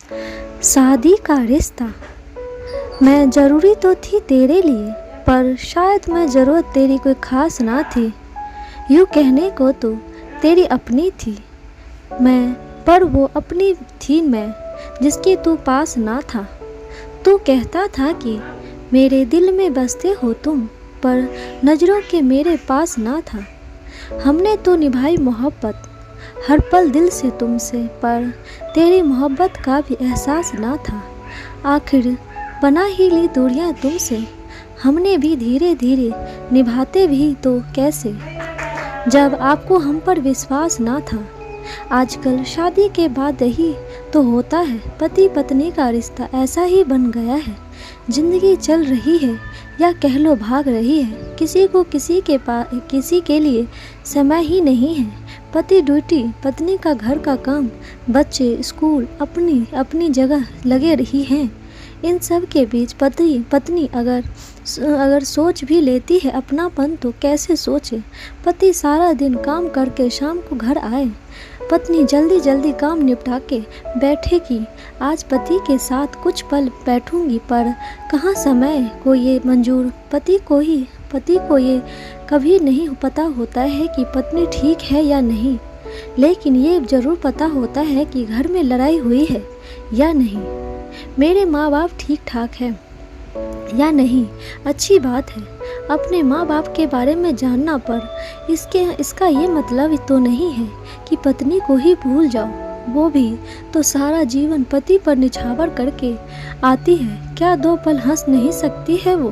शादी का रिश्ता। मैं ज़रूरी तो थी तेरे लिए, पर शायद मैं ज़रूरत तेरी कोई ख़ास ना थी। यूँ कहने को तो तेरी अपनी थी मैं, पर वो अपनी थी मैं जिसके तू पास ना था। तू कहता था कि मेरे दिल में बसते हो तुम, पर नज़रों के मेरे पास ना था। हमने तो निभाई मोहब्बत हर पल दिल से तुमसे, पर तेरी मोहब्बत का भी एहसास ना था। आखिर बना ही ली दूरियां तुमसे, हमने भी धीरे धीरे निभाते भी तो कैसे, जब आपको हम पर विश्वास ना था। आजकल शादी के बाद यही तो होता है, पति पत्नी का रिश्ता ऐसा ही बन गया है। जिंदगी चल रही है या कह लो भाग रही है, किसी को किसी के लिए समय ही नहीं है। पति ड्यूटी, पत्नी का घर का काम, बच्चे स्कूल, अपनी अपनी जगह लगे रही हैं। इन सब के बीच पत्नी अगर सोच भी लेती है अपनापन, तो कैसे सोचे। पति सारा दिन काम करके शाम को घर आए, पत्नी जल्दी जल्दी काम निपटा के बैठेगी। आज पति के साथ कुछ पल बैठूंगी, पर कहाँ समय को ये मंजूर। पति को ये कभी नहीं पता होता है कि पत्नी ठीक है या नहीं, लेकिन ये ज़रूर पता होता है कि घर में लड़ाई हुई है या नहीं, मेरे माँ बाप ठीक ठाक है या नहीं। अच्छी बात है अपने माँ बाप के बारे में जानना, पर इसका ये मतलब तो नहीं है कि पत्नी को ही भूल जाओ। वो भी तो सारा जीवन पति पर निछावर करके आती है। क्या 2 पल हंस नहीं सकती है वो?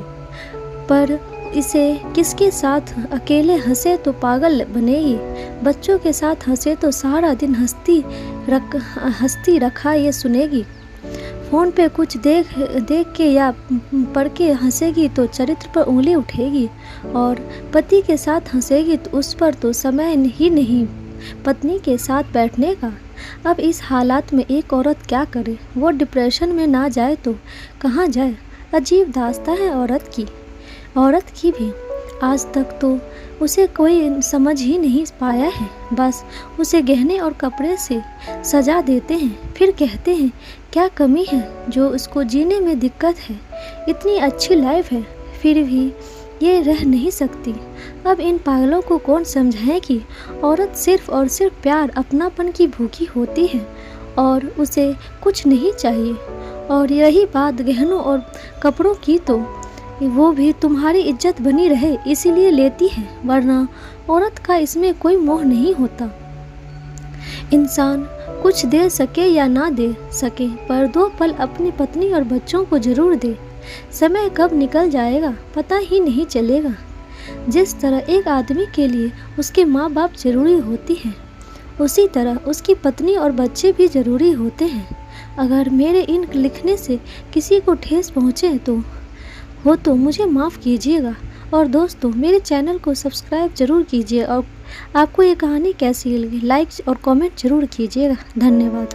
पर इसे किसके साथ अकेले हंसे तो पागल बनेगी, बच्चों के साथ हंसे तो सारा दिन हंसती रखा ये सुनेगी। फ़ोन पे कुछ देख के या पढ़ के हंसेगी तो चरित्र पर उंगली उठेगी, और पति के साथ हंसेगी तो उस पर तो समय ही नहीं पत्नी के साथ बैठने का। अब इस हालात में एक औरत क्या करे? वो डिप्रेशन में ना जाए तो कहाँ जाए? अजीब दास्तां है औरत की भी। आज तक तो उसे कोई समझ ही नहीं पाया है। बस उसे गहने और कपड़े से सजा देते हैं, फिर कहते हैं क्या कमी है जो उसको जीने में दिक्कत है। इतनी अच्छी लाइफ है फिर भी ये रह नहीं सकती। अब इन पागलों को कौन समझाए कि औरत सिर्फ और सिर्फ प्यार अपनापन की भूखी होती है और उसे कुछ नहीं चाहिए। और यही बात गहनों और कपड़ों की, तो वो भी तुम्हारी इज्जत बनी रहे इसीलिए लेती है, वरना औरत का इसमें कोई मोह नहीं होता। इंसान कुछ दे सके या ना दे सके, पर 2 पल अपनी पत्नी और बच्चों को जरूर दे। समय कब निकल जाएगा पता ही नहीं चलेगा। जिस तरह एक आदमी के लिए उसके माँ बाप जरूरी होती हैं, उसी तरह उसकी पत्नी और बच्चे भी जरूरी होते हैं। अगर मेरे इन लिखने से किसी को ठेस पहुँचे तो मुझे माफ़ कीजिएगा। और दोस्तों, मेरे चैनल को सब्सक्राइब जरूर कीजिए, और आपको ये कहानी कैसी लगी लाइक और कमेंट जरूर कीजिएगा। धन्यवाद।